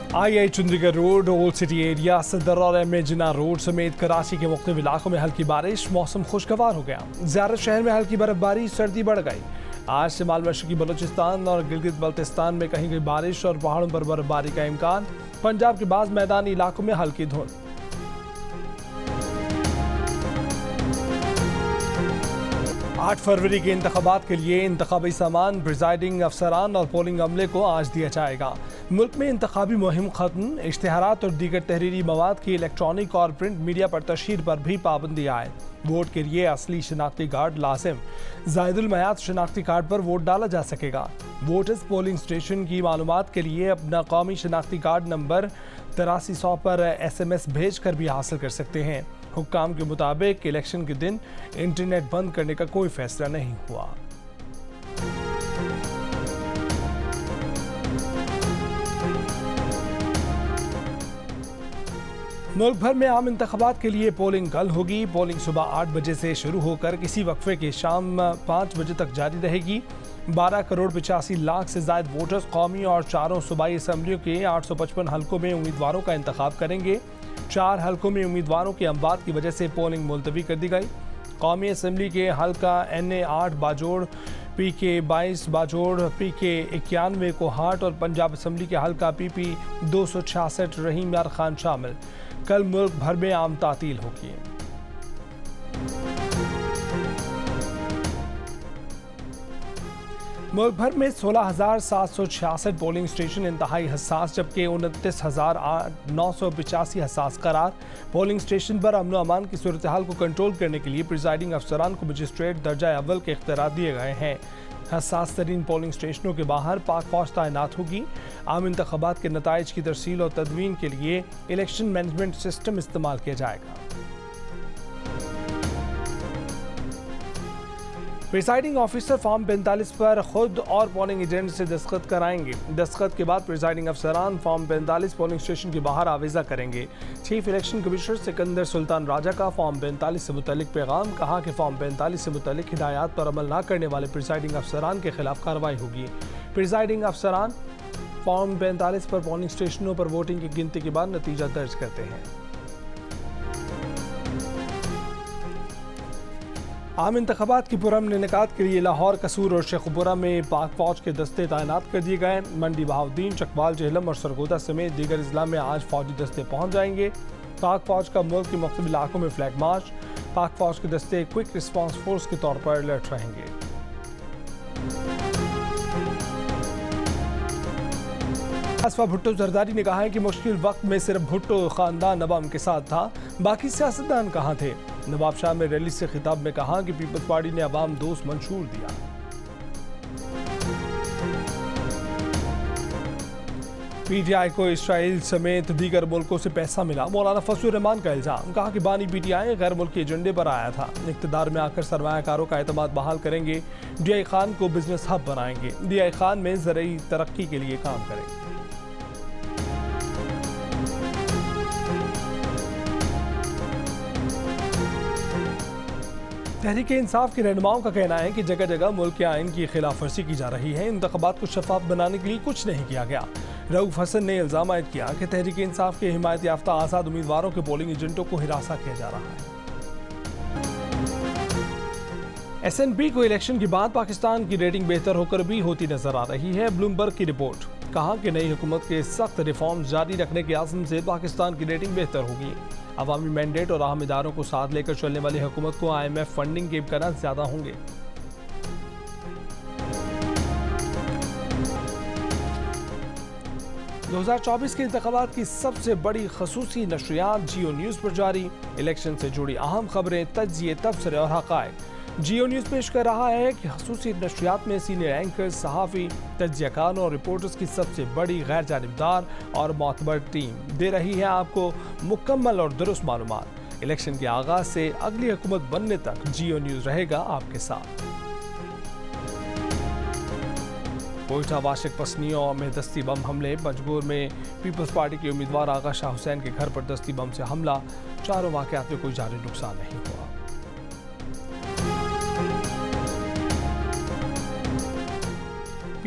आई Chandigarh road, old city area, सदर और M A Jinnah road समेत कराची के मुख्तलिफ इलाकों में हल्की बारिश, मौसम खुशगवार हो गया। ज़्यादातर शहर में हल्की बर्फबारी, सर्दी बढ़ गई। आज शिमाल मशरकी बलूचिस्तान और गिलगित बल्तिस्तान में कहीं कहीं बारिश और पहाड़ों पर बर्फबारी का इम्कान। पंजाब के बाद मैदानी इलाकों में हल्की धुंध। 8 फरवरी के इंतखाबात के लिए इंतखाबी सामान, प्रिजाइडिंग अफसरान और पोलिंग अमले को आज दिया जाएगा। मुल्क में इंतखाबी मुहिम खत्म, इश्तिहारात और दीगर तहरीरी मवाद की इलेक्ट्रॉनिक और प्रिंट मीडिया पर तशहीर पर भी पाबंदी आए। वोट के लिए असली शनाख्ती कार्ड लाजिम, जायदुल मयाद शनाख्ती कार्ड पर वोट डाला जा सकेगा। वोटर्स पोलिंग स्टेशन की मालूमात के लिए अपना कौमी शनाख्ती कार्ड नंबर 8300 पर SMS भेज कर भी हासिल कर सकते हैं। हुक्काम के मुताबिक इलेक्शन के दिन इंटरनेट बंद करने का कोई फैसला नहीं हुआ। मुल्क भर में आम इंतखाबात के लिए पोलिंग कल होगी। पोलिंग सुबह 8 बजे से शुरू होकर किसी वक्फे के शाम 5 बजे तक जारी रहेगी। 12 करोड़ 85 लाख से ज्यादा वोटर्स कौमी और चारों सूबाई असम्बलियों के 855 हल्कों में उम्मीदवारों का इंतखाब करेंगे। 4 हल्कों में उम्मीदवारों के अमवात की वजह से पोलिंग मुलतवी कर दी गई। कौमी असम्बली के हल्का NA 8 Bajaur, PK 22 Bajaur, PK 91 Kohat और पंजाब असम्बली के हल्का PP 266 रहीम यार खान शामिल। कल मुल्क भर में आम तातील होगी। मुल्क भर में 16,766 पोलिंग स्टेशन इंतहाई हसास, जबकि 29,985 हसास करार। पोलिंग स्टेशन पर अमन अमान की सूरत हाल को कंट्रोल करने के लिए प्रिजाइडिंग अफसरान को मजिस्ट्रेट दर्जा अव्वल के इख्तियार दिए गए हैं। हसास तरीन पोलिंग स्टेशनों के बाहर पाक फौज तैनात होगी। आम इंतखाबात के नताइज की तरसील और तदवीन के लिए इलेक्शन मैनेजमेंट सिस्टम इस्तेमाल किया जाएगा। प्रिसाइडिंग ऑफिसर फॉर्म 45 पर खुद और पोलिंग एजेंट से दस्तखत कराएंगे। दस्तखत के बाद प्रिसाइडिंग अफसरान फॉर्म 45 पोलिंग स्टेशन के बाहर आवेजा करेंगे। Chief election commissioner Sikandar Sultan Raja का फॉर्म 45 से मुतल्लिक पैगाम, कहा कि फॉर्म 45 से मुतल्लिक हिदायत पर अमल न करने वाले प्रिसाइडिंग अफसरान के खिलाफ कार्रवाई होगी। प्रिसाइडिंग अफसरान फॉर्म 45 पर पोलिंग स्टेशनों पर वोटिंग की गिनती के बाद नतीजा दर्ज करते हैं। आम इंतखाबात की पुरअमन इनेकाद के लिए लाहौर, कसूर और शेखुपुरा में पाक फौज के दस्ते तैनात कर दिए गए। मंडी, बहाउद्दीन, चकवाल, जेहलम और सरगोदा समेत दीगर अजला में आज फौजी दस्ते पहुंच जाएंगे। पाक फौज का मुल्क के मुख्तलिफ इलाकों में फ्लैग मार्च। पाक फौज के दस्ते क्विक रिस्पांस फोर्स के तौर पर अलर्ट रहेंगे। आसफा भुट्टो जरदारी ने कहा है कि मुश्किल वक्त में सिर्फ भुट्टो खानदान नवाब के साथ था, बाकी सियासतदान कहाँ थे। नवाब शाह में रैली से खिताब में कहा कि पीपल्स पार्टी ने अवाम दोस्त मंशूर दिया। PTI को इसराइल समेत दीगर मुल्कों से पैसा मिला, मौलाना फजलुर रहमान का इल्जाम। कहा कि बानी PTI गैर मुल्की एजेंडे पर आया था। इक़्तिदार में आकर सरमायाकारों का एतमाद बहाल करेंगे। DI खान को बिजनेस हब बनाएंगे। DI खान में ज़रूरी तरक्की के लिए काम करेंगे। तहरीक इंसाफ के रहनुमाओं का कहना है कि जगह जगह मुल्क के आइन की खिलाफ वर्जी की जा रही है। इंतखाबात को शफाफ बनाने के लिए कुछ नहीं किया गया। रऊफ हसन ने इल्जाम आयद किया कि तहरीक इंसाफ के हिमायत याफ्ता आज़ाद उम्मीदवारों के पोलिंग एजेंटों को हिरासा किया जा रहा है। SNP को इलेक्शन के बाद पाकिस्तान की रेटिंग बेहतर होकर भी होती नजर आ रही है। ब्लूमबर्ग की रिपोर्ट, कहा कि नई हुकूमत के सख्त रिफॉर्म जारी रखने के आज़म से पाकिस्तान की रेटिंग बेहतर होगी। अवामी मैंडेट और अहम इदारों को साथ लेकर चलने वाली हुकूमत को IMF फंडिंग के इम्कान ज्यादा होंगे। – 2024 के इंतखाबात की सबसे बड़ी खसूसी नशरियात जियो न्यूज़ पर जारी। इलेक्शन से जुड़ी अहम खबरें, तज्जिए, तबसरे और हक़ाइक़ जियो न्यूज़ पेश कर रहा है कि खसूसी नशरियात में सीनियर एंकर, सहाफ़ी, तज्जियाकार और रिपोर्टर्स की सबसे बड़ी गैर जानिबदार और मोतबर टीम दे रही है आपको मुकम्मल और दुरुस्त मालूमात। इलेक्शन के आगाज से अगली हुकूमत बनने तक जियो न्यूज़ रहेगा आपके साथ। कोयटा वाशिक पसनियों में दस्ती बम हमले। पंजगोर में पीपल्स पार्टी के उम्मीदवार आगा शाह हुसैन के घर पर दस्ती बम से हमला। चारों वाक़यात में कोई जानी नुकसान नहीं हुआ।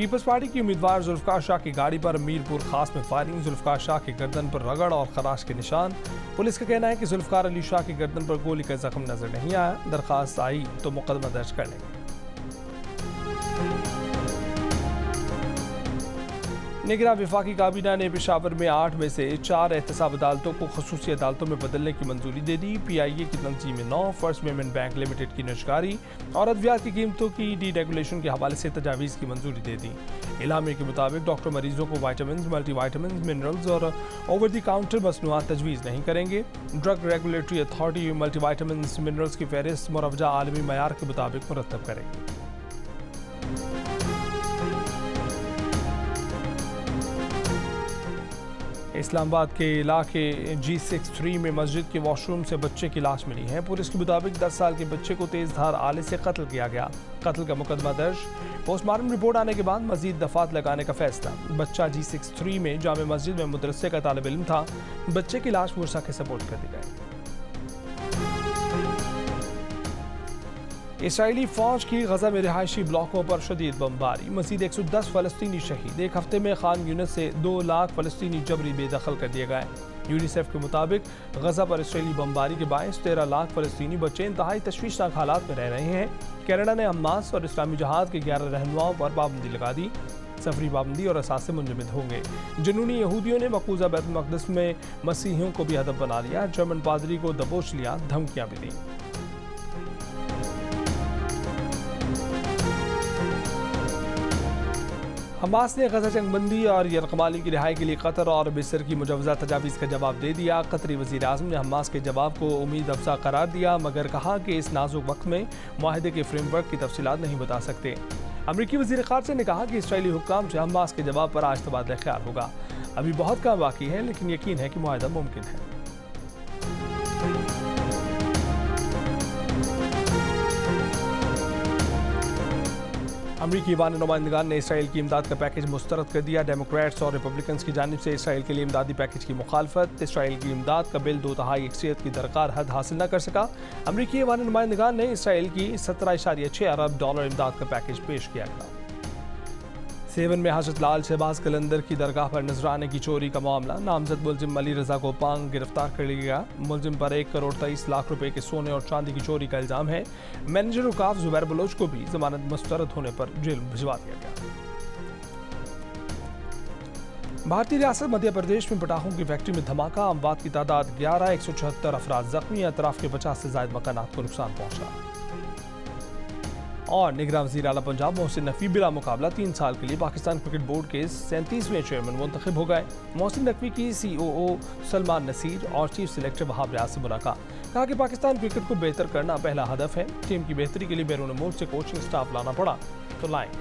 पीपल्स पार्टी की उम्मीदवार जुल्फकार शाह की गाड़ी पर मीरपुर खास में फायरिंग, जुल्फकार शाह की गर्दन पर रगड़ और खराश के निशान। पुलिस का कहना है कि जुल्फकार अली शाह की गर्दन पर गोली का जख्म नजर नहीं आया। दरखास्त आई तो मुकदमा दर्ज कर लेंगे। निगरान वफाकी काबीना ने पेशावर में 8 में से 4 एहतसाब अदालतों को खसूसी अदालतों में बदलने की मंजूरी दे दी। PIA की तंजीम में 9, फर्स्ट पेमेंट बैंक लिमिटेड की निजकारी और अद्वियात की कीमतों की डीरेगुलेशन के हवाले से तजावीज़ की मंजूरी दे दी। इलामे के मुताबिक डॉक्टर मरीजों को वाइटामिन, मल्टीवाइटामिन, मिनरल्स और ओवर द काउंटर मसनूआत तजवीज़ नहीं करेंगे। Drug regulatory authority multivitamin, minerals की फहरिस्त मुरवजा आलमी मयार के मुताबिक मुरतब करेगी। इस्लामाबाद के इलाके G63 में मस्जिद के वॉशरूम से बच्चे की लाश मिली है। पुलिस के मुताबिक 10 साल के बच्चे को तेज धार आले से कत्ल किया गया। कत्ल का मुकदमा दर्ज। पोस्टमार्टम रिपोर्ट आने के बाद मजीद दफात लगाने का फैसला। बच्चा G63 में जामे मस्जिद में मदरसे का तालिब इल्म था। बच्चे की लाश मुर्सा के सपोर्ट कर दी गई। इसराइली फौज की गजा में रिहायशी ब्लॉकों पर शदीद बमबारी, मजीद 110 फलस्तीनी शहीद। एक हफ्ते में खान यूनिस से 2 लाख फलस्तीनी जबरी बेदखल कर दिए गए। यूनिसेफ के मुताबिक गजा पर इसराइली बमबारी के बायस 13 लाख फलस्तीनी बच्चे इंतहाई तशवीशनाक हालात में रह रहे हैं। कनाडा ने हमास और इस्लामी जहाद के 11 रहनुमाओं पर पाबंदी लगा दी। सफरी पाबंदी और असासे मुंजमद होंगे। जुनूनी यहूदियों ने मकबूजा बैतुल मक़दिस में मसीहियों को भी हदफ बना लिया। जर्मन पादरी को दबोच लिया, धमकियां भी दी। हमास ने गजा जंगबंदी और यरकमाली की रिहाई के लिए कतर और मिस्र की मुजवजा तजावीज़ का जवाब दे दिया। कतरी वज़ीर आज़म ने हमास के जवाब को उम्मीद अफजा करार दिया, मगर कहा कि इस नाजुक वक्त में माहिदे के फ्रेमवर्क की तफसीलात नहीं बता सकते। अमरीकी वज़ीर ख़ारजा ने कहा कि इसराइली हुक्काम से हमास के जवाब पर आज तबादला ख्याल होगा। अभी बहुत काम बाकी है, लेकिन यकीन है कि मुआहदा मुमकिन है। अमरीकी ईवान नुमाइंदगान ने इसराइल की इमदाद का पैकेज मुस्तरद कर दिया। डेमोक्रेट्स और रिपब्लिकन्स की जानिब से इसराइल के लिए इमदादी पैकेज की मुखालफत। इसराइल की इमदाद का बिल 2/3 अक्सरियत की दरकार हद हासिल न कर सका। अमरीकी ईवान नुमाइंदगान ने इसराइल की $17.6 अरब इमदाद का पैकेज पेश किया था। सेवन में हजरत लाल शहबाज कलंदर की दरगाह पर नजराने की चोरी का मामला। नामजद मुलजिम अली रजा को पांग गिरफ्तार कर लिया गया। मुलजिम पर 1 करोड़ 23 लाख रुपए के सोने और चांदी की चोरी का इल्जाम है। मैनेजर उकाफ जुबैर बलोच को भी जमानत मुस्तरद होने पर जेल भिजवा दिया गया। भारतीय रियासत मध्य प्रदेश में पटाखों की फैक्ट्री में धमाका, अमवात की तादाद 11, 176 अफराद जख्मी। अतराफ के 50 से ज्यादा मकानात को नुकसान पहुंचा। और निगरान वज़ीर आला पंजाब मोहसिन नकवी बिला मुकाबला 3 साल के लिए पाकिस्तान क्रिकेट बोर्ड के 37वें चेयरमैन मुंतखब हो गए। मोहसिन नकवी की COO सलमान नसीर और चीफ सिलेक्टर वहाब रियाज से मुलाकात। कहा कि पाकिस्तान क्रिकेट को बेहतर करना पहला हदफ है। टीम की बेहतरी के लिए बैरून मुल्क से कोचिंग स्टाफ लाना पड़ा तो लाएंगे।